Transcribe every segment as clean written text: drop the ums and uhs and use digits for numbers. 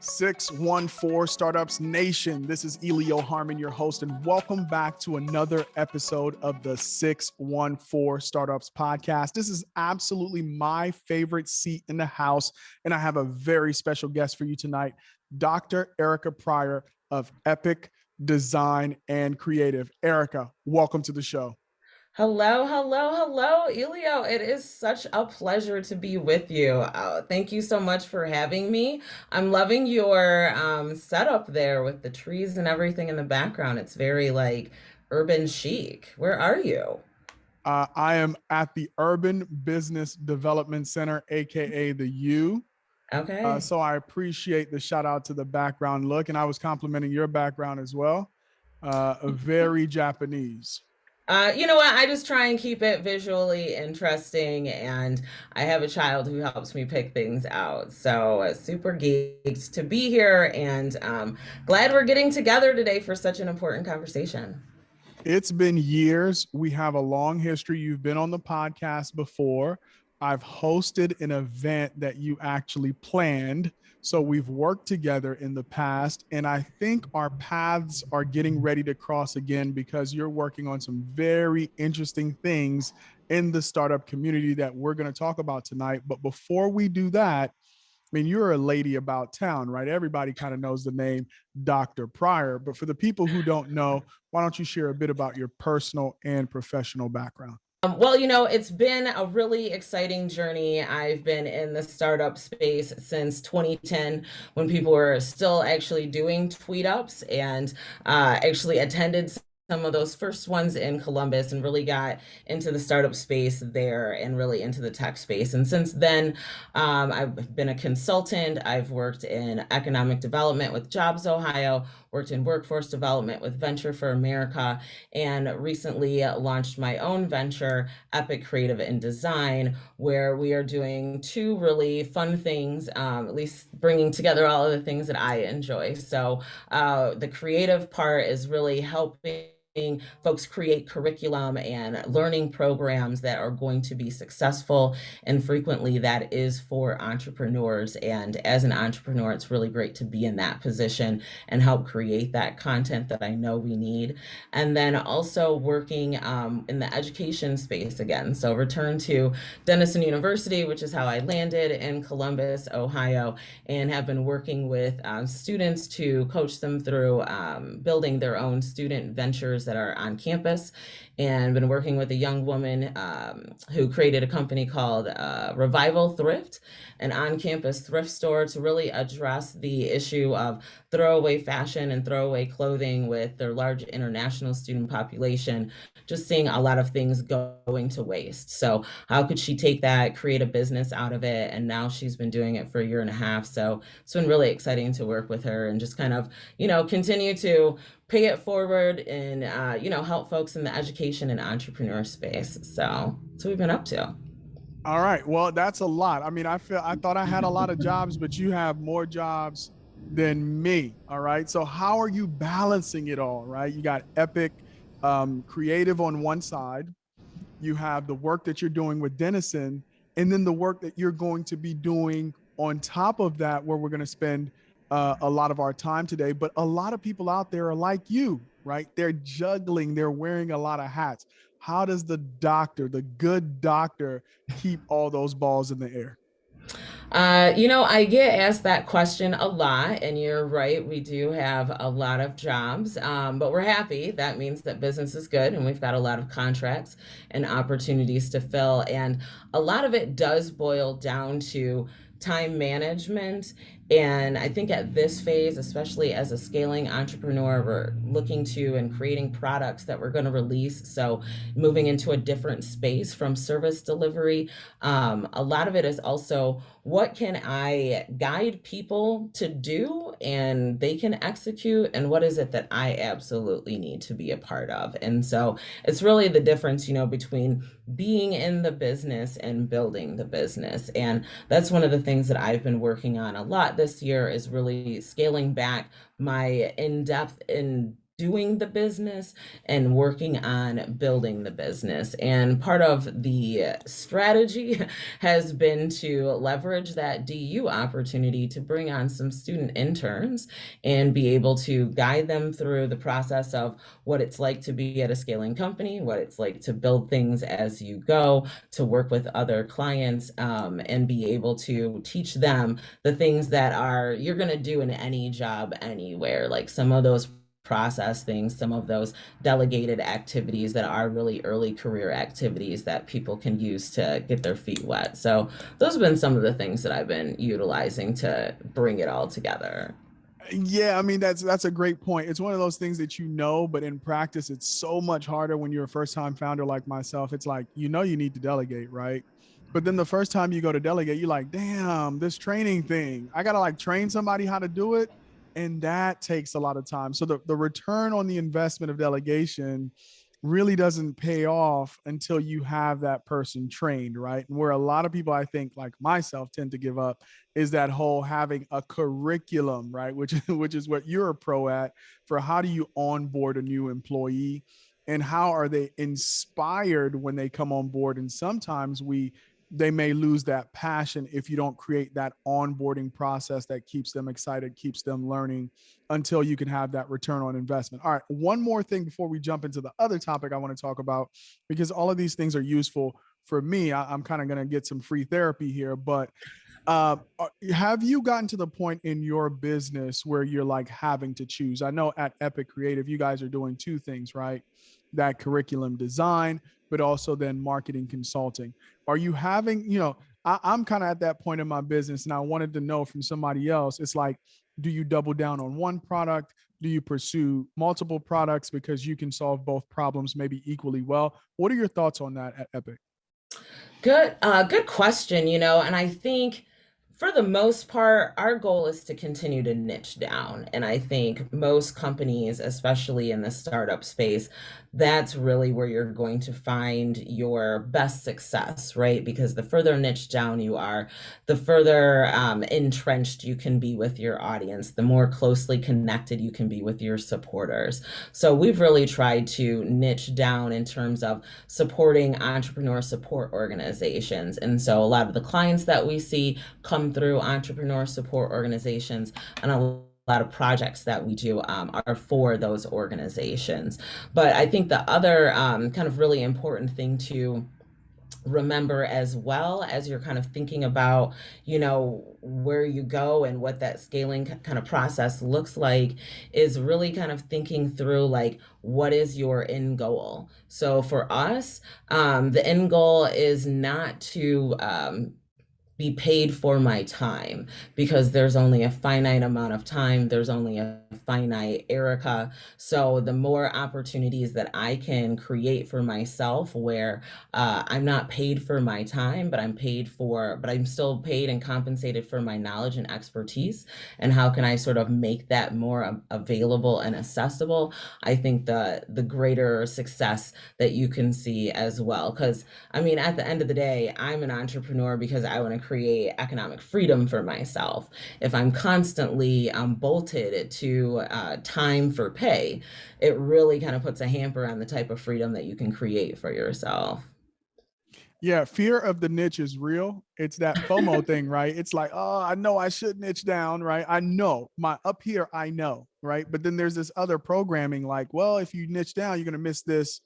614 Startups Nation. This is Elio Harmon, your host, and welcome back to another episode of the 614 Startups Podcast. This is absolutely my favorite seat in the house, and I have a very special guest for you tonight, Dr. Erika Pryor of EPiC Design and Creative. Erika, welcome to the show. Hello, Elio. It is such a pleasure to be with you. Thank you so much for having me. I'm loving your setup there with the trees and everything in the background. It's very like urban chic. Where are you? I am at the Urban Business Development Center, aka the U. Okay. So I appreciate the shout out to the background look, and I was complimenting your background as well. Very Japanese. You know what? I just try and keep it visually interesting, and I have a child who helps me pick things out. So super geeked to be here, and glad we're getting together today for such an important conversation. It's been years. We have a long history. You've been on the podcast before. I've hosted an event that you actually planned. So we've worked together in the past, and I think our paths are getting ready to cross again because you're working on some very interesting things in the startup community that we're going to talk about tonight. But before we do that, I mean, you're a lady about town, right? Everybody kind of knows the name Dr. Pryor. But for the people who don't know, why don't you share a bit about your personal and professional background? It's been a really exciting journey. I've been in the startup space since 2010 when people were still actually doing tweet ups and actually attended some of those first ones in Columbus and really got into the startup space there and really into the tech space. And since then, I've been a consultant. I've worked in economic development with Jobs Ohio, worked in workforce development with Venture for America, and recently launched my own venture, EPiC Creative and Design, where we are doing two really fun things, at least bringing together all of the things that I enjoy. So the creative part is really helping folks create curriculum and learning programs that are going to be successful. And frequently that is for entrepreneurs. And as an entrepreneur, it's really great to be in that position and help create that content that I know we need. And then also working in the education space again. So return to Denison University, which is how I landed in Columbus, Ohio, and have been working with students to coach them through building their own student ventures that are on campus, and been working with a young woman who created a company called Revival Thrift, an on-campus thrift store to really address the issue of throwaway fashion and throwaway clothing with their large international student population, just seeing a lot of things going to waste. So how could she take that, create a business out of it? And now she's been doing it for a year and a half. So it's been really exciting to work with her and just kind of, continue to pay it forward and, help folks in the education and entrepreneur space. So that's what we've been up to. All right. Well, that's a lot. I mean, I thought I had a lot of jobs, but you have more jobs than me. All right. So how are you balancing it all? Right. You got EPiC creative on one side. You have the work that you're doing with Denison, and then the work that you're going to be doing on top of that, where we're going to spend a lot of our time today. But a lot of people out there are like you, right? They're juggling, they're wearing a lot of hats. How does the doctor, the good doctor, keep all those balls in the air? I get asked that question a lot, and you're right. We do have a lot of jobs, but we're happy. That means that business is good, and we've got a lot of contracts and opportunities to fill. And a lot of it does boil down to time management. And I think at this phase, especially as a scaling entrepreneur, we're looking to and creating products that we're going to release. So moving into a different space from service delivery. A lot of it is also what can I guide people to do and they can execute, and what is it that I absolutely need to be a part of. And so it's really the difference, between being in the business and building the business. And that's one of the things that I've been working on a lot this year, is really scaling back my in-depth in doing the business and working on building the business. And part of the strategy has been to leverage that DU opportunity to bring on some student interns and be able to guide them through the process of what it's like to be at a scaling company, what it's like to build things as you go, to work with other clients, and be able to teach them the things that are you're going to do in any job anywhere, like some of those process things, some of those delegated activities that are really early career activities that people can use to get their feet wet. So those have been some of the things that I've been utilizing to bring it all together. Yeah, I mean that's a great point. It's one of those things that you know, but in practice, it's so much harder when you're a first time founder like myself. It's like you know you need to delegate, right? But then the first time you go to delegate, you're like, damn, this training thing. I gotta like train somebody how to do it. And that takes a lot of time. So the return on the investment of delegation really doesn't pay off until you have that person trained, right? And where a lot of people, I think, like myself, tend to give up is that whole having a curriculum, right? Which is what you're a pro at for how do you onboard a new employee and how are they inspired when they come on board. And sometimes they may lose that passion if you don't create that onboarding process that keeps them excited, keeps them learning until you can have that return on investment. All right, one more thing before we jump into the other topic I want to talk about, because all of these things are useful for me. I'm kind of going to get some free therapy here, but have you gotten to the point in your business where you're like having to choose? I know at EPiC Creative, you guys are doing two things, right? That curriculum design, but also then marketing consulting. Are you having, I'm kind of at that point in my business and I wanted to know from somebody else, it's like, do you double down on one product? Do you pursue multiple products because you can solve both problems maybe equally well? What are your thoughts on that at EPiC? Good question, and I think for the most part, our goal is to continue to niche down. And I think most companies, especially in the startup space, that's really where you're going to find your best success, right? Because the further niche down you are, the further entrenched you can be with your audience, the more closely connected you can be with your supporters. So we've really tried to niche down in terms of supporting entrepreneur support organizations. And so a lot of the clients that we see come through entrepreneur support organizations, and a lot of projects that we do are for those organizations. But I think the other kind of really important thing to remember as well as you're kind of thinking about where you go and what that scaling kind of process looks like is really kind of thinking through like what is your end goal. So for us, the end goal is not to be paid for my time, because there's only a finite amount of time. There's only a finite Erica. So the more opportunities that I can create for myself where I'm not paid for my time, but I'm still paid and compensated for my knowledge and expertise. And how can I sort of make that more available and accessible? I think the greater success that you can see as well. Because I mean, at the end of the day, I'm an entrepreneur because I want to create economic freedom for myself. If I'm constantly bolted to time for pay, it really kind of puts a hamper on the type of freedom that you can create for yourself. Yeah, fear of the niche is real. It's that FOMO thing, right? It's like, oh, I know I should niche down, right? I know my up here, I know, right? But then there's this other programming like, well, if you niche down, you're going to miss this,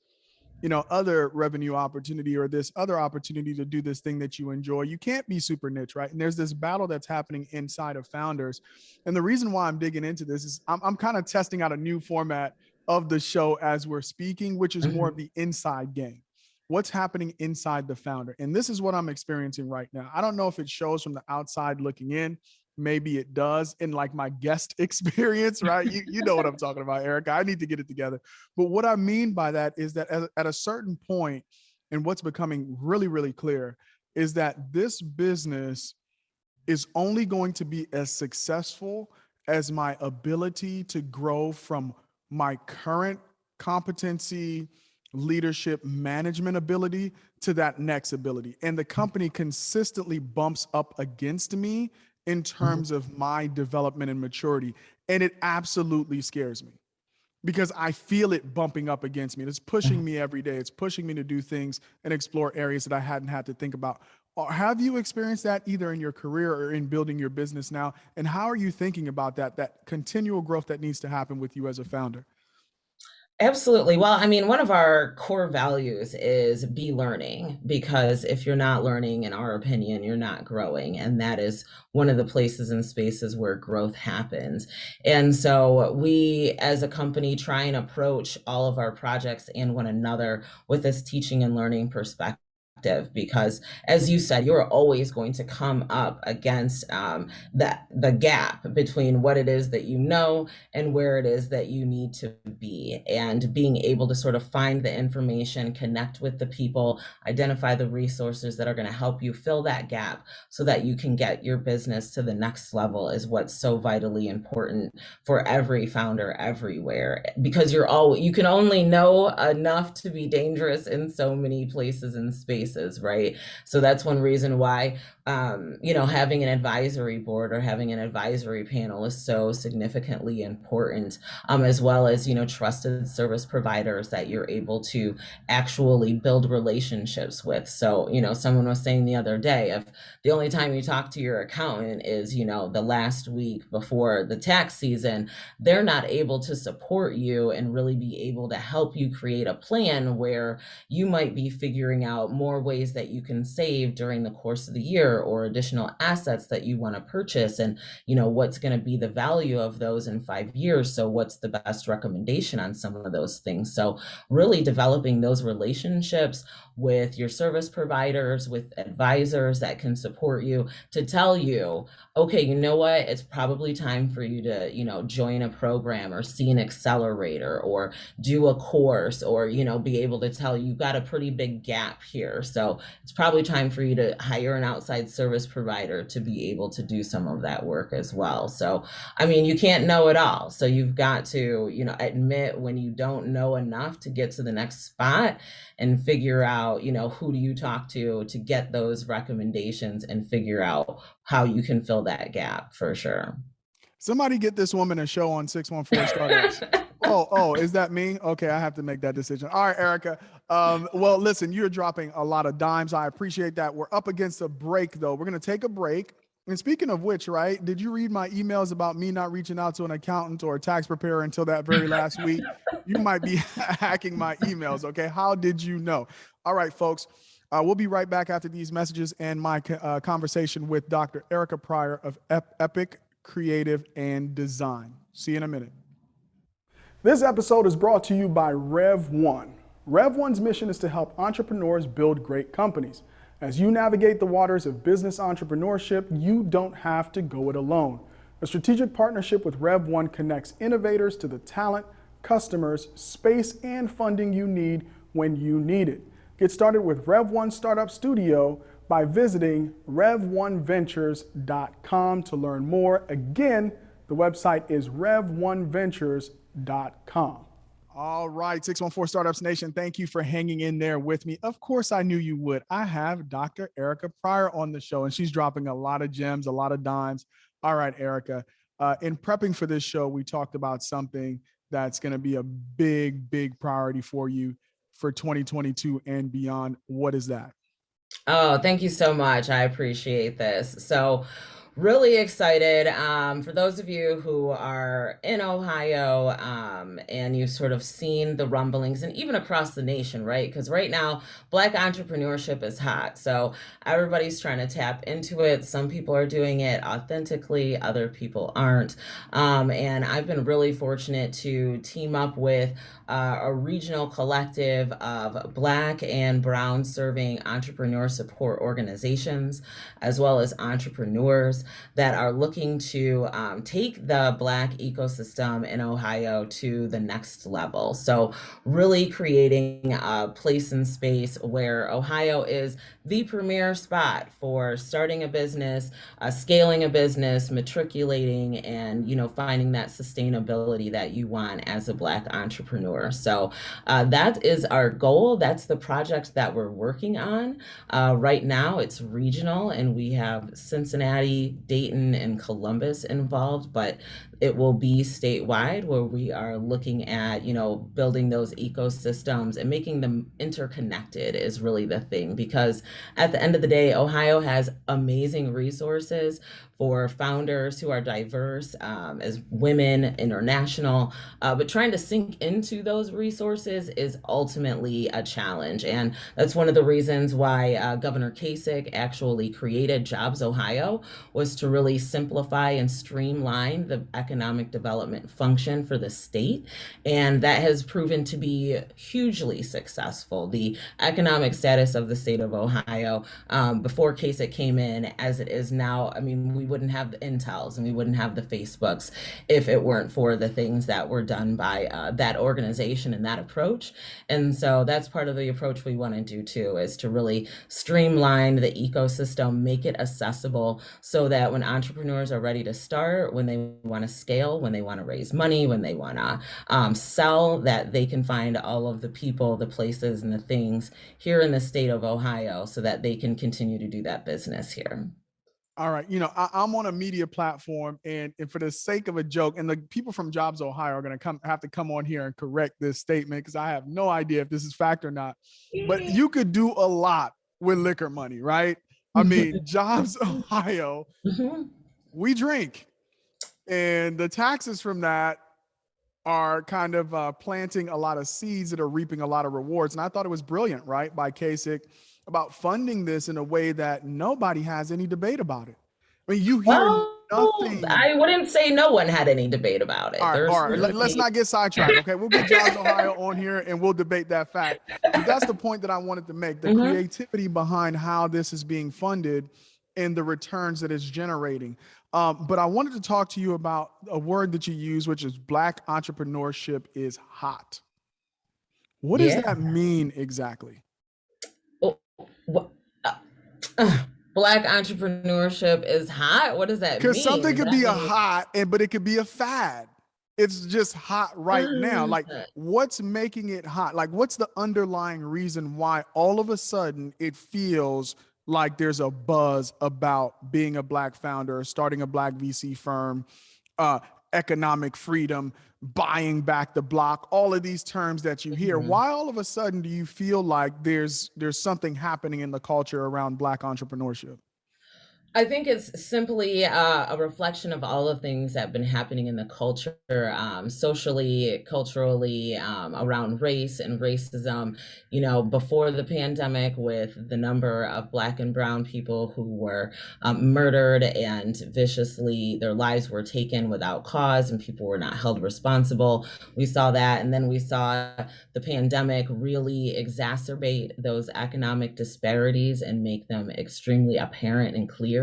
other revenue opportunity or this other opportunity to do this thing that you enjoy. You can't be super niche, right? And there's this battle that's happening inside of founders. And the reason why I'm digging into this is I'm kind of testing out a new format of the show as we're speaking, which is more of Mhm. the inside game. What's happening inside the founder? And this is what I'm experiencing right now. I don't know if it shows from the outside looking in. Maybe it does in like my guest experience, right? You know what I'm talking about, Erika. I need to get it together. But what I mean by that is that at a certain point, and what's becoming really, really clear is that this business is only going to be as successful as my ability to grow from my current competency, leadership, management ability to that next ability. And the company consistently bumps up against me in Mhm. terms of my development and maturity. And it absolutely scares me. because I feel it bumping up against me. It's pushing me every day. It's pushing me to do things and explore areas that I hadn't had to think about. Have you experienced that either in your career or in building your business now? And how are you thinking about that continual growth that needs to happen with you as a founder? Absolutely. Well, I mean, one of our core values is be learning, because if you're not learning, in our opinion, you're not growing. And that is one of the places and spaces where growth happens. And so we, as a company, try and approach all of our projects and one another with this teaching and learning perspective. Because, as you said, you're always going to come up against the gap between what it is that you know and where it is that you need to be, and being able to sort of find the information, connect with the people, identify the resources that are going to help you fill that gap so that you can get your business to the next level is what's so vitally important for every founder everywhere, because you can only know enough to be dangerous in so many places and spaces, right? So that's one reason why having an advisory board or having an advisory panel is so significantly important, as well as, trusted service providers that you're able to actually build relationships with. So, someone was saying the other day, if the only time you talk to your accountant is, the last week before the tax season, they're not able to support you and really be able to help you create a plan where you might be figuring out more ways that you can save during the course of the year, or additional assets that you want to purchase, and what's going to be the value of those in 5 years. So what's the best recommendation on some of those things? So really developing those relationships with your service providers, with advisors that can support you to tell you, okay, you know what, it's probably time for you to join a program or see an accelerator or do a course, or be able to tell you've got a pretty big gap here, so it's probably time for you to hire an outside service provider to be able to do some of that work as well. So I mean, you can't know it all, so you've got to admit when you don't know enough to get to the next spot, and figure out who do you talk to get those recommendations, and figure out how you can fill that gap for sure. Somebody get this woman a show on 614 Startups. Oh, is that me? Okay, I have to make that decision. All right, Erika. Well, listen, you're dropping a lot of dimes. I appreciate that. We're up against a break, though. We're going to take a break. And speaking of which, right, did you read my emails about me not reaching out to an accountant or a tax preparer until that very last week? You might be hacking my emails, okay? How did you know? All right, folks. We'll be right back after these messages and my conversation with Dr. Erika Pryor of EPiC Creative and Design. See you in a minute. This episode is brought to you by Rev1. Rev1's mission is to help entrepreneurs build great companies. As you navigate the waters of business entrepreneurship, you don't have to go it alone. A strategic partnership with Rev1 connects innovators to the talent, customers, space, and funding you need when you need it. Get started with Rev1 Startup Studio by visiting rev1ventures.com to learn more. Again, the website is rev1ventures.com. All right, 614 Startups Nation, thank you for hanging in there with me. Of course, I knew you would. I have Dr. Erika Pryor on the show, and she's dropping a lot of gems, a lot of dimes. All right, Erika, in prepping for this show, we talked about something that's going to be a big priority for you for 2022 and beyond. What is that? Oh, thank you so much. I appreciate this. So, really excited. For those of you who are in Ohio, and you've sort of seen the rumblings, and even across the nation, right? Because right now, Black entrepreneurship is hot. So everybody's trying to tap into it. Some people are doing it authentically, other people aren't. And I've been really fortunate to team up with a regional collective of Black and Brown serving entrepreneur support organizations, as well as entrepreneurs that are looking to take the Black ecosystem in Ohio to the next level. So really creating a place and space where Ohio is the premier spot for starting a business, scaling a business, matriculating, and finding that sustainability that you want as a Black entrepreneur. So that is our goal. That's the project that we're working on right now. It's regional, and we have Cincinnati, Dayton and Columbus involved, but it will be statewide where we are looking at, building those ecosystems and making them interconnected is really the thing. Because at the end of the day, Ohio has amazing resources for founders who are diverse, as women, international, but trying to sink into those resources is ultimately a challenge. And that's one of the reasons why Governor Kasich actually created Jobs Ohio, was to really simplify and streamline the economic development function for the state. And that has proven to be hugely successful. The economic status of the state of Ohio, before Kasich came in, as it is now, I mean, we wouldn't have the Intels and we wouldn't have the Facebooks if it weren't for the things that were done by that organization and that approach. And so that's part of the approach we want to do too, is to really streamline the ecosystem, make it accessible so that when entrepreneurs are ready to start, when they want to scale, when they want to raise money, when they want to sell, that they can find all of the people, the places, and the things here in the state of Ohio so that they can continue to do that business here. All right. I'm on a media platform, and for the sake of a joke, and the people from Jobs Ohio are going to have to come on here and correct this statement because I have no idea if this is fact or not. But you could do a lot with liquor money, right? I mean, Jobs Ohio, we drink, and the taxes from that are kind of planting a lot of seeds that are reaping a lot of rewards. And I thought it was brilliant, right, by Kasich, about funding this in a way that nobody has any debate about it. I mean, you hear nothing. I wouldn't say no one had any debate about it. All right. Let's not get sidetracked. Okay, we'll get Jobs Ohio on here and we'll debate that fact. But that's the point that I wanted to make: the creativity behind how this is being funded and the returns that it's generating. But I wanted to talk to you about a word that you use, which is Black entrepreneurship is hot. What does that mean exactly? Black entrepreneurship is hot. What does that mean? Because something could be a hot, but it could be a fad. It's just hot right now. Like, what's making it hot? Like, what's the underlying reason why all of a sudden it feels like there's a buzz about being a Black founder, starting a Black VC firm, economic freedom, buying back the block, all of these terms that you hear? Why all of a sudden do you feel like there's something happening in the culture around Black entrepreneurship? I think it's simply a reflection of all the things that have been happening in the culture, socially, culturally, around race and racism. Before the pandemic, with the number of Black and brown people who were murdered and viciously, their lives were taken without cause and people were not held responsible. We saw that. And then we saw the pandemic really exacerbate those economic disparities and make them extremely apparent and clear.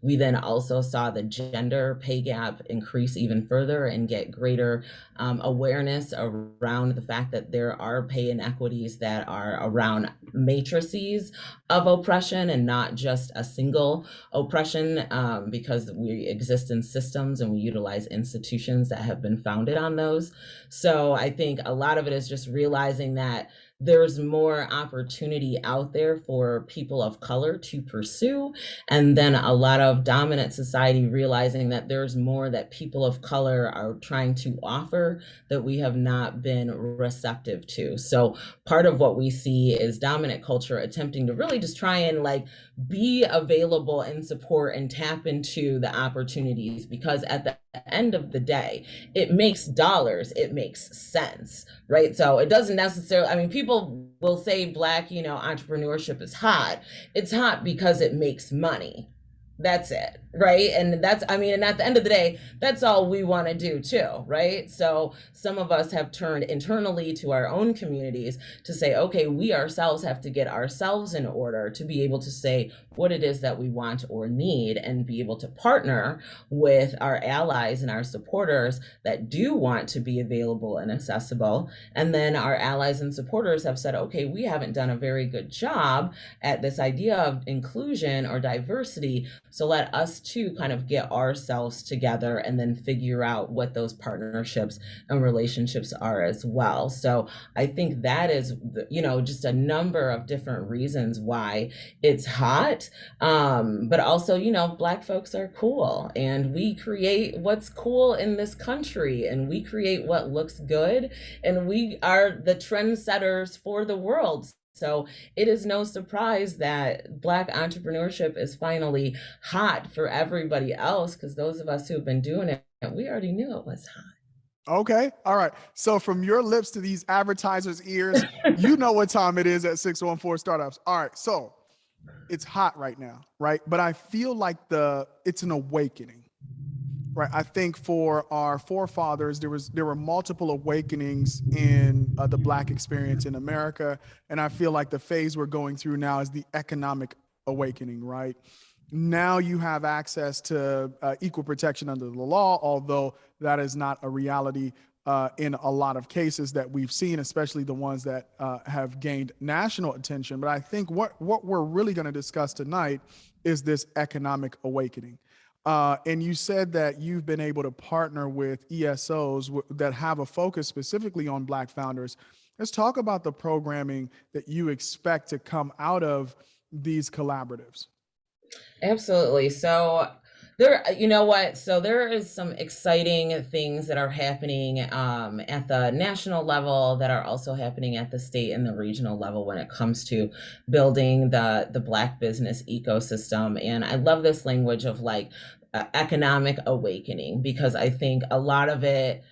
We then also saw the gender pay gap increase even further and get greater awareness around the fact that there are pay inequities that are around matrices of oppression and not just a single oppression, because we exist in systems and we utilize institutions that have been founded on those. So I think a lot of it is just realizing that there's more opportunity out there for people of color to pursue. And then a lot of dominant society realizing that there's more that people of color are trying to offer that we have not been receptive to. So part of what we see is dominant culture attempting to really just try and be available and support and tap into the opportunities, because at the end of the day, it makes dollars, it makes sense, right? So it doesn't necessarily, people will say Black, entrepreneurship is hot. It's hot because it makes money. That's it, right? And and at the end of the day, that's all we want to do too, right? So some of us have turned internally to our own communities to say, okay, we ourselves have to get ourselves in order to be able to say what it is that we want or need and be able to partner with our allies and our supporters that do want to be available and accessible. And then our allies and supporters have said, okay, we haven't done a very good job at this idea of inclusion or diversity. So let us too kind of get ourselves together and then figure out what those partnerships and relationships are as well. So I think that is, just a number of different reasons why it's hot. But also, Black folks are cool, and we create what's cool in this country, and we create what looks good, and we are the trendsetters for the world. So it is no surprise that Black entrepreneurship is finally hot for everybody else, because those of us who've been doing it, we already knew it was Okay. All right. So from your lips to these advertisers' ears, you know what time it is at 614 Startups. All right. So it's hot right now, right? But I feel like it's an awakening. Right. I think for our forefathers, there were multiple awakenings in the Black experience in America. And I feel like the phase we're going through now is the economic awakening, right? Now you have access to equal protection under the law, although that is not a reality in a lot of cases that we've seen, especially the ones that have gained national attention. But I think what we're really going to discuss tonight is this economic awakening. And you said that you've been able to partner with ESOs that have a focus specifically on Black founders. Let's talk about the programming that you expect to come out of these collaboratives. Absolutely. So there is some exciting things that are happening at the national level that are also happening at the state and the regional level when it comes to building the Black business ecosystem. And I love this language of like economic awakening, because I think a lot of it,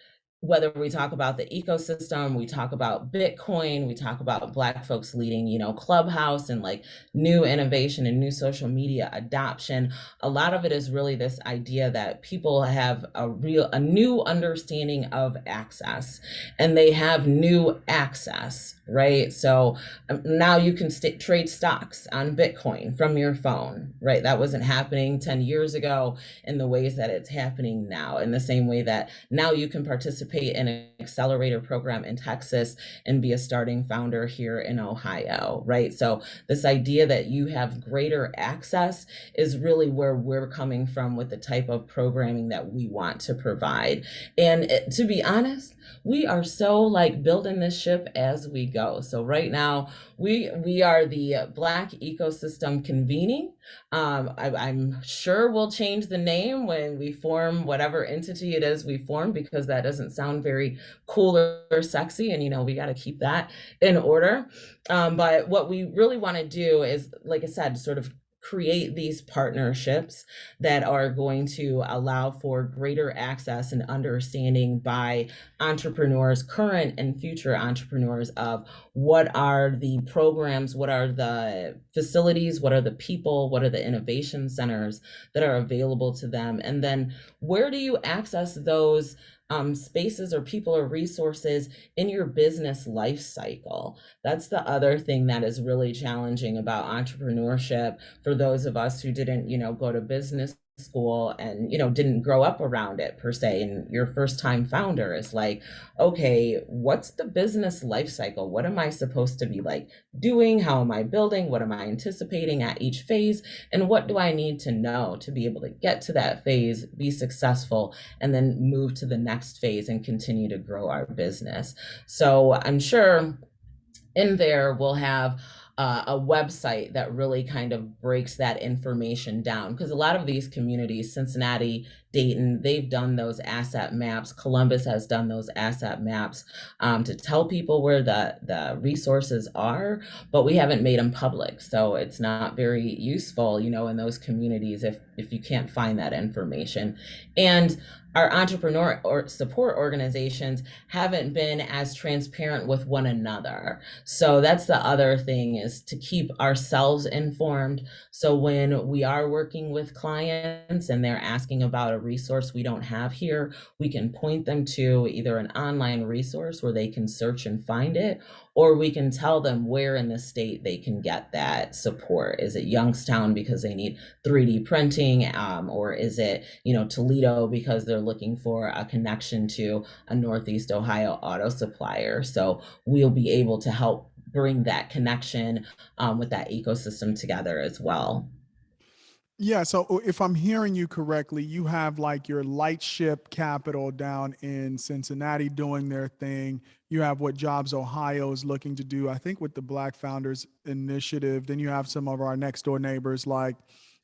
whether we talk about the ecosystem, we talk about Bitcoin, we talk about Black folks leading, Clubhouse and like new innovation and new social media adoption. A lot of it is really this idea that people have a new understanding of access, and they have new access, right? So now you can trade stocks on Bitcoin from your phone, right? That wasn't happening 10 years ago in the ways that it's happening now, in the same way that now you can participate in an accelerator program in Texas and be a starting founder here in Ohio, right? So this idea that you have greater access is really where we're coming from with the type of programming that we want to provide. And to be honest, we are so like building this ship as we go. So right now, we are the Black ecosystem convening. I'm sure we'll change the name when we form whatever entity it is we form, because that doesn't sound very cool or sexy, and we got to keep that in order. But what we really want to do is, like I said, sort of create these partnerships that are going to allow for greater access and understanding by entrepreneurs, current and future entrepreneurs, of what are the programs, what are the facilities, what are the people, what are the innovation centers that are available to them, and then where do you access those spaces or people or resources in your business life cycle. That's the other thing that is really challenging about entrepreneurship for those of us who didn't, go to business school and didn't grow up around it per se, and your first time founder is like, okay, what's the business life cycle? What am I supposed to be like doing? How am I building? What am I anticipating at each phase? And what do I need to know to be able to get to that phase, be successful, and then move to the next phase and continue to grow our business? So I'm sure in there we'll have a website that really kind of breaks that information down, because a lot of these communities, Cincinnati, Dayton, they've done those asset maps. Columbus has done those asset maps to tell people where the resources are, but we haven't made them public. So it's not very useful, in those communities if you can't find that information. And our entrepreneur or support organizations haven't been as transparent with one another. So that's the other thing, is to keep ourselves informed. So when we are working with clients and they're asking about a resource we don't have here, we can point them to either an online resource where they can search and find it, or we can tell them where in the state they can get that support. Is it Youngstown because they need 3D printing, or is it, Toledo because they're looking for a connection to a Northeast Ohio auto supplier? So we'll be able to help bring that connection with that ecosystem together as well. Yeah, so if I'm hearing you correctly, you have like your Lightship Capital down in Cincinnati doing their thing. You have what Jobs Ohio is looking to do, I think, with the Black Founders Initiative. Then you have some of our next door neighbors, like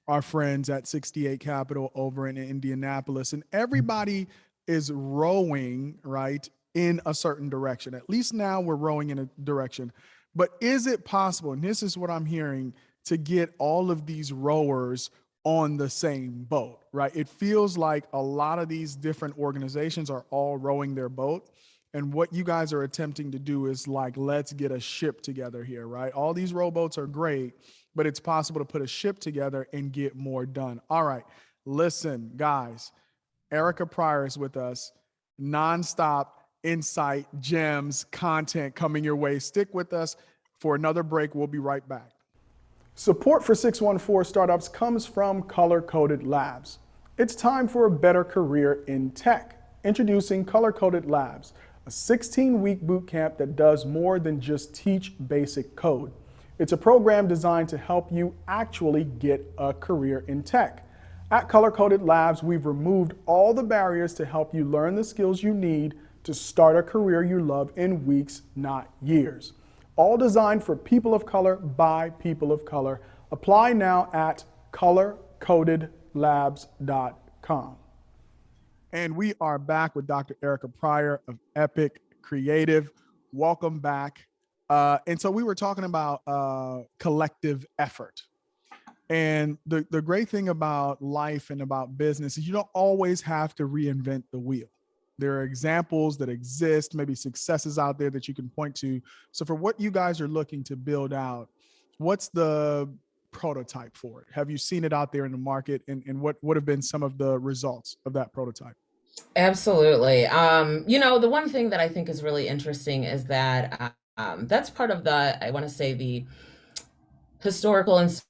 our friends at 68 Capital over in Indianapolis. And everybody is rowing, right, in a certain direction. At least now we're rowing in a direction. But is it possible, and this is what I'm hearing, to get all of these rowers on the same boat, right? It feels like a lot of these different organizations are all rowing their boat. And what you guys are attempting to do is like, let's get a ship together here, right? All these rowboats are great, but it's possible to put a ship together and get more done. All right, listen, guys, Erika Pryor is with us, nonstop insight, gems, content coming your way. Stick with us for another break. We'll be right back. Support for 614 Startups comes from Color Coded Labs. It's time for a better career in tech. Introducing Color Coded Labs, a 16-week boot camp that does more than just teach basic code. It's a program designed to help you actually get a career in tech. At Color Coded Labs, we've removed all the barriers to help you learn the skills you need to start a career you love in weeks, not years. All designed for people of color by people of color. Apply now at colorcodedlabs.com. And we are back with Dr. Erika Pryor of EPiC Creative. Welcome back. And so we were talking about collective effort. And the great thing about life and about business is you don't always have to reinvent the wheel. There are examples that exist, maybe successes out there that you can point to. So for what you guys are looking to build out, what's the prototype for it? Have you seen it out there in the market, and what would have been some of the results of that prototype? Absolutely. The one thing that I think is really interesting is that that's part of I want to say, the historical and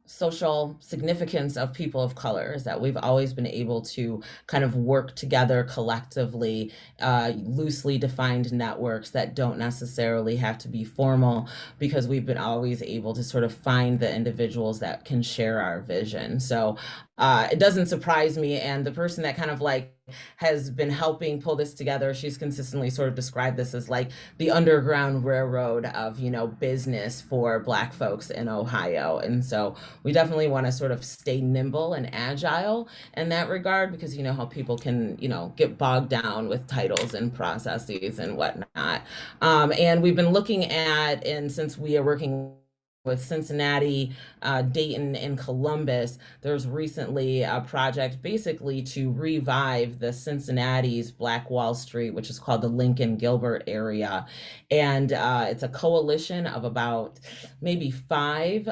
social significance of people of color is that we've always been able to kind of work together collectively, loosely defined networks that don't necessarily have to be formal, because we've been always able to sort of find the individuals that can share our vision. So it doesn't surprise me. And the person that kind of like has been helping pull this together, she's consistently sort of described this as like the underground railroad of, business for Black folks in Ohio. And so we definitely want to sort of stay nimble and agile in that regard, because you know how people can, get bogged down with titles and processes and whatnot. And we've been looking at, and since we are working with Cincinnati, Dayton, and Columbus, there's recently a project basically to revive the Cincinnati's Black Wall Street, which is called the Lincoln Gilbert area. And it's a coalition of about maybe five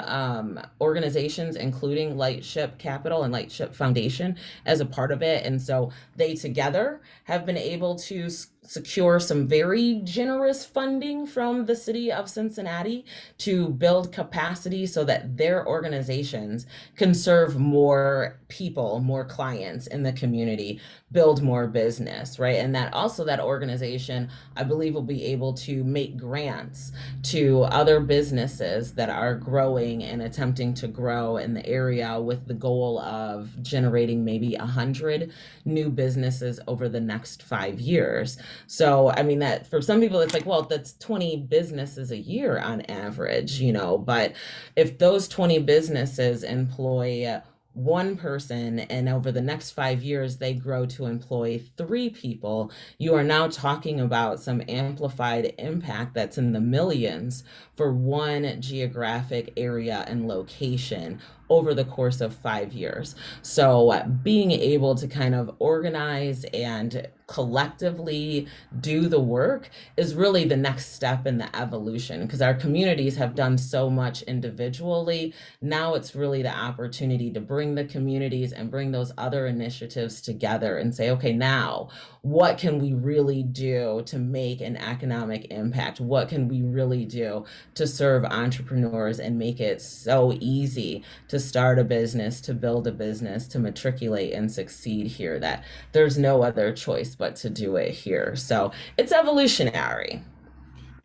organizations, including Lightship Capital and Lightship Foundation as a part of it. And so they together have been able to secure some very generous funding from the city of Cincinnati to build capacity so that their organizations can serve more people, more clients in the community, build more business, right? And that also, that organization, I believe, will be able to make grants to other businesses that are growing and attempting to grow in the area, with the goal of generating maybe 100 new businesses over the next 5 years. So, I mean, that for some people, it's like, well, that's 20 businesses a year on average, but if those 20 businesses employ one person, and over the next 5 years they grow to employ three people, you are now talking about some amplified impact that's in the millions for one geographic area and location over the course of 5 years. So being able to kind of organize and collectively do the work is really the next step in the evolution, because our communities have done so much individually. Now it's really the opportunity to bring the communities and bring those other initiatives together and say, okay, now what can we really do to make an economic impact? What can we really do to serve entrepreneurs and make it so easy to start a business, to build a business, to matriculate and succeed here, that there's no other choice but to do it here. So it's evolutionary.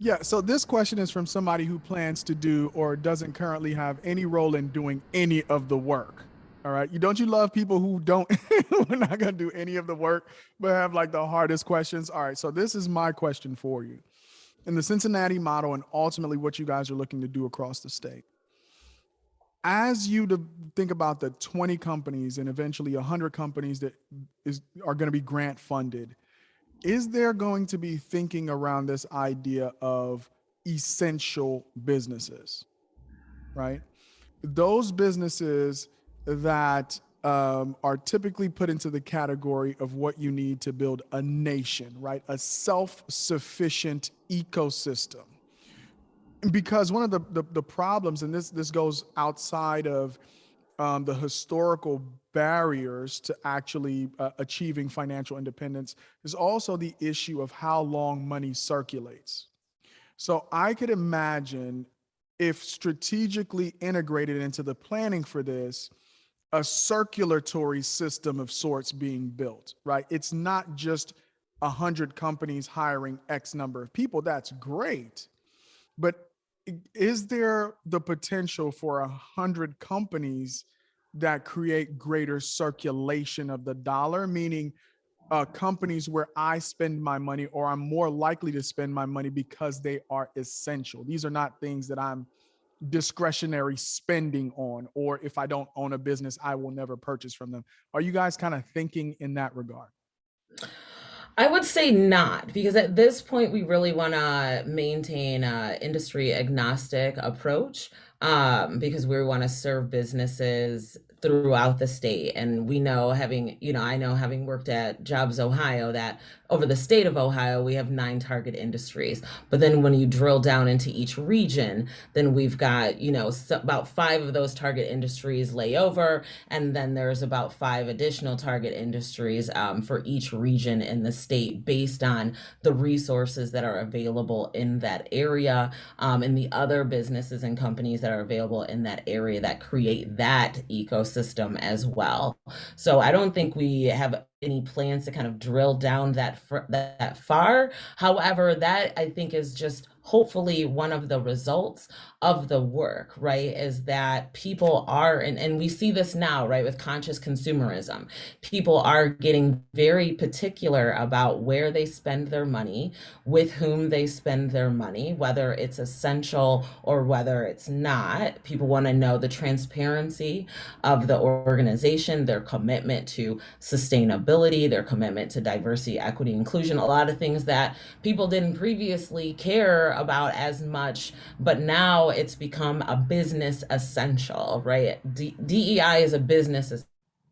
Yeah, so this question is from somebody who plans to do or doesn't currently have any role in doing any of the work. All right. You don't you love people who don't we're not gonna do any of the work, but have like the hardest questions. All right. So this is my question for you. In the Cincinnati model and ultimately what you guys are looking to do across the state. As you to think about the 20 companies and eventually 100 companies that are going to be grant funded, is there going to be thinking around this idea of essential businesses, right? Those businesses that are typically put into the category of what you need to build a nation, right? A self-sufficient ecosystem. Because one of the problems, and this goes outside of the historical barriers to actually achieving financial independence, is also the issue of how long money circulates. So I could imagine if strategically integrated into the planning for this, a circulatory system of sorts being built, right? It's not just 100 companies hiring X number of people. That's great. But is there the potential for 100 companies that create greater circulation of the dollar, meaning companies where I spend my money or I'm more likely to spend my money because they are essential? These are not things that I'm discretionary spending on, or if I don't own a business, I will never purchase from them. Are you guys kind of thinking in that regard? I would say not, because at this point we really want to maintain a industry agnostic approach, because we want to serve businesses throughout the state. And we know, having, I know, having worked at Jobs Ohio, that over the state of Ohio, we have 9 target industries. But then when you drill down into each region, then we've got, about 5 of those target industries lay over. And then there's about 5 additional target industries for each region in the state based on the resources that are available in that area, and the other businesses and companies that are available in that area that create that ecosystem as well. So I don't think we have any plans to kind of drill down that far. However, that I think is just hopefully one of the results of the work, right? Is that people are, and we see this now, right, with conscious consumerism. People are getting very particular about where they spend their money, with whom they spend their money, whether it's essential or whether it's not. People want to know the transparency of the organization, their commitment to sustainability, their commitment to diversity, equity, inclusion, a lot of things that people didn't previously care about as much, but now it's become a business essential, right? DEI is a business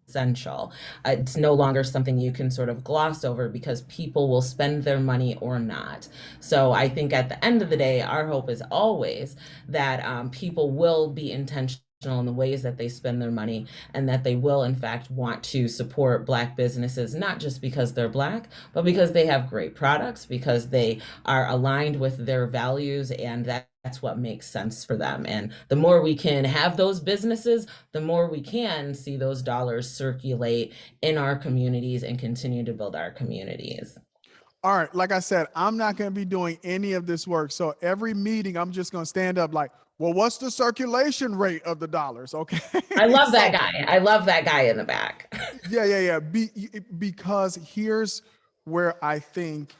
essential. It's no longer something you can sort of gloss over because people will spend their money or not. So I think at the end of the day, our hope is always that people will be intentional in the ways that they spend their money, and that they will in fact want to support Black businesses, not just because they're Black, but because they have great products, because they are aligned with their values, and that's what makes sense for them. And the more we can have those businesses, the more we can see those dollars circulate in our communities and continue to build our communities. All right, like I said, I'm not going to be doing any of this work. So every meeting, I'm just going to stand up like, well, what's the circulation rate of the dollars? Okay. I love that So, guy. I love that guy in the back. yeah. Because here's where I think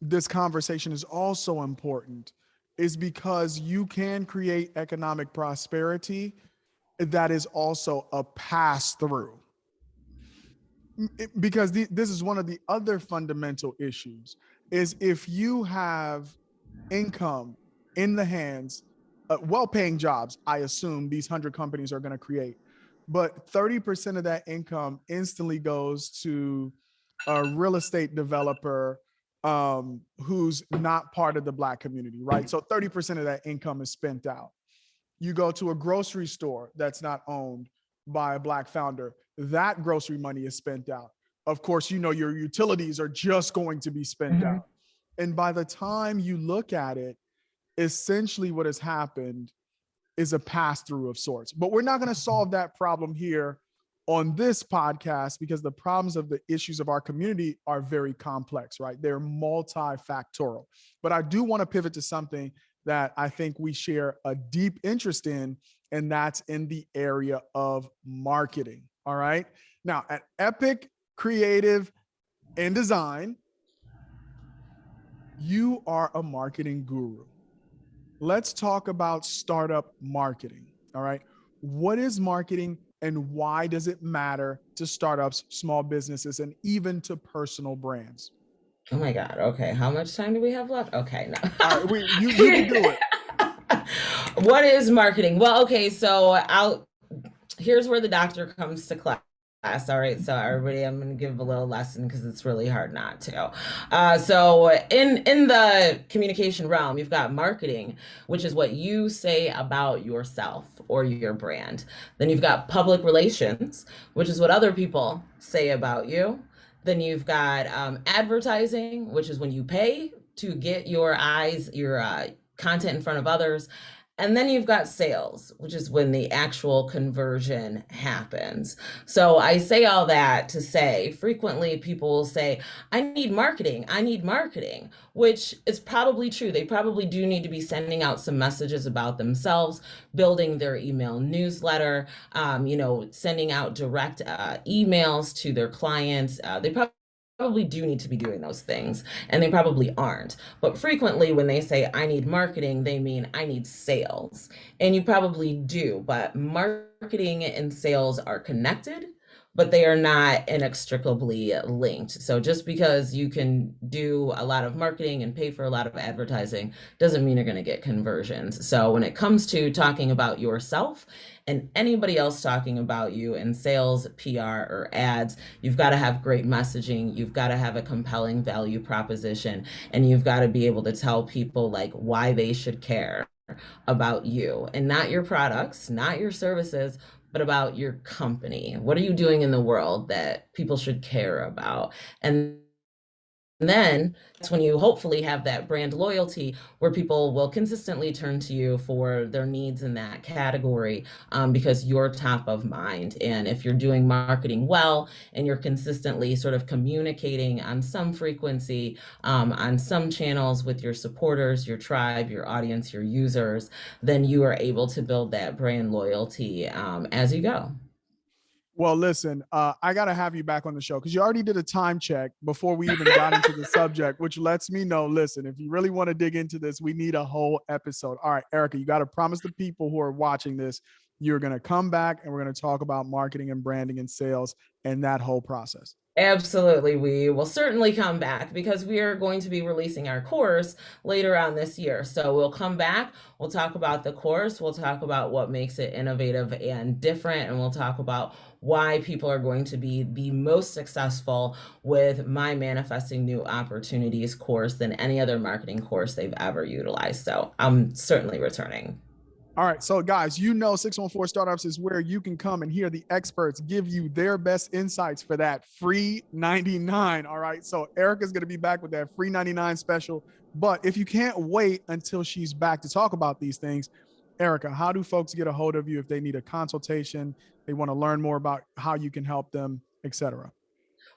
this conversation is also important, is because you can create economic prosperity that is also a pass through. Because this is one of the other fundamental issues, is if you have income in the hands, well-paying jobs, I assume these 100 companies are going to create, but 30% of that income instantly goes to a real estate developer who's not part of the Black community, right? So 30% of that income is spent out. You go to a grocery store that's not owned by a Black founder, that grocery money is spent out. Of course, your utilities are just going to be spent Mhm. out. And by the time you look at it, essentially what has happened is a pass through of sorts. But we're not going to solve that problem here on this podcast because the problems of the issues of our community are very complex, right? They're multifactorial. But I do want to pivot to something that I think we share a deep interest in, and that's in the area of marketing. All right. Now, at EPiC Creative and Design, you are a marketing guru. Let's talk about startup marketing. All right. What is marketing and why does it matter to startups, small businesses, and even to personal brands? Oh my God. Okay. How much time do we have left? Okay. No. All right. You can do it. What is marketing? Well, okay. Here's where the doctor comes to class. All right, so everybody, I'm going to give a little lesson because it's really hard not to. So in the communication realm, you've got marketing, which is what you say about yourself or your brand. Then you've got public relations, which is what other people say about you. Then you've got advertising, which is when you pay to get your content in front of others. And then you've got sales, which is when the actual conversion happens. So I say all that to say frequently people will say, I need marketing, which is probably true. They probably do need to be sending out some messages about themselves, building their email newsletter, sending out direct emails to their clients. They probably do need to be doing those things, and they probably aren't. But frequently when they say I need marketing, they mean I need sales. And you probably do, but marketing and sales are connected, but they are not inextricably linked. So just because you can do a lot of marketing and pay for a lot of advertising doesn't mean you're going to get conversions. So when it comes to talking about yourself and anybody else talking about you in sales, PR, or ads, you've got to have great messaging. You've got to have a compelling value proposition, and you've got to be able to tell people like why they should care about you and not your products, not your services, but about your company. What are you doing in the world that people should care about? And then that's when you hopefully have that brand loyalty where people will consistently turn to you for their needs in that category, because you're top of mind. And if you're doing marketing well and you're consistently sort of communicating on some frequency, on some channels with your supporters, your tribe, your audience, your users, then you are able to build that brand loyalty as you go. Well, listen, I got to have you back on the show because you already did a time check before we even got into the subject, which lets me know, listen, if you really want to dig into this, we need a whole episode. All right, Erika, you got to promise the people who are watching this, you're going to come back and we're going to talk about marketing and branding and sales and that whole process. Absolutely. We will certainly come back because we are going to be releasing our course later on this year. So we'll come back, we'll talk about the course, we'll talk about what makes it innovative and different, and we'll talk about why people are going to be the most successful with my Manifesting New Opportunities course than any other marketing course they've ever utilized. So I'm certainly returning. All right. So, guys, 614 Startups is where you can come and hear the experts give you their best insights for that free 99. All right. So, Erika's going to be back with that free 99 special. But if you can't wait until she's back to talk about these things, Erika, how do folks get a hold of you if they need a consultation, they want to learn more about how you can help them, etc.?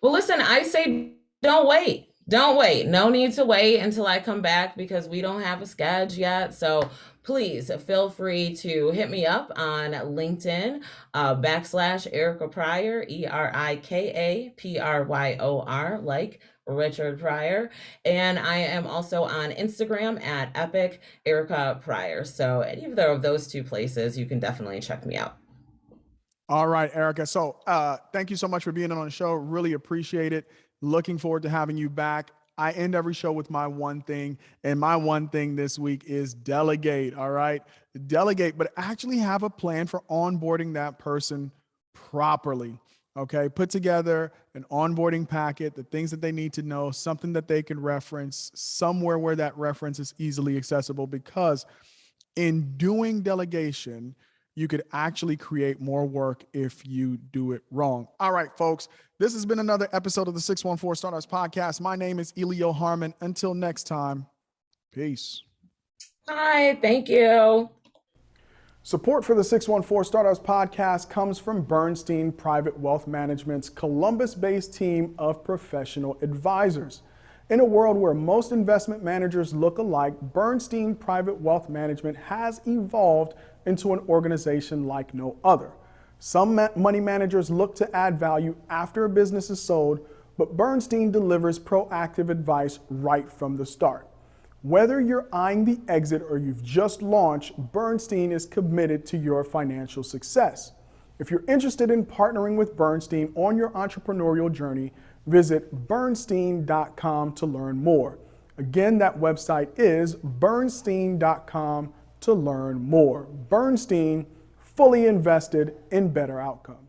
Well, listen, I say don't wait. Don't wait. No need to wait until I come back because we don't have a schedule yet. So please feel free to hit me up on LinkedIn, / Erika Pryor, ErikaPryor, like Richard Pryor. And I am also on Instagram at EPiC Erika Pryor. So either of those two places, you can definitely check me out. All right, Erika. So thank you so much for being on the show. Really appreciate it. Looking forward to having you back. I end every show with my one thing, and my one thing this week is delegate. All right, delegate, but actually have a plan for onboarding that person properly. Okay, put together an onboarding packet, the things that they need to know, something that they can reference, somewhere where that reference is easily accessible, because in doing delegation, you could actually create more work if you do it wrong. All right, folks, this has been another episode of the 614 Startups Podcast. My name is Elio Harmon. Until next time, peace. Hi, thank you. Support for the 614 Startups podcast comes from Bernstein Private Wealth Management's Columbus-based team of professional advisors. In a world where most investment managers look alike, Bernstein Private Wealth Management has evolved into an organization like no other. Some money managers look to add value after a business is sold, but Bernstein delivers proactive advice right from the start. Whether you're eyeing the exit or you've just launched, Bernstein is committed to your financial success. If you're interested in partnering with Bernstein on your entrepreneurial journey, visit bernstein.com to learn more. Again, that website is bernstein.com to learn more. Bernstein, fully invested in better outcomes.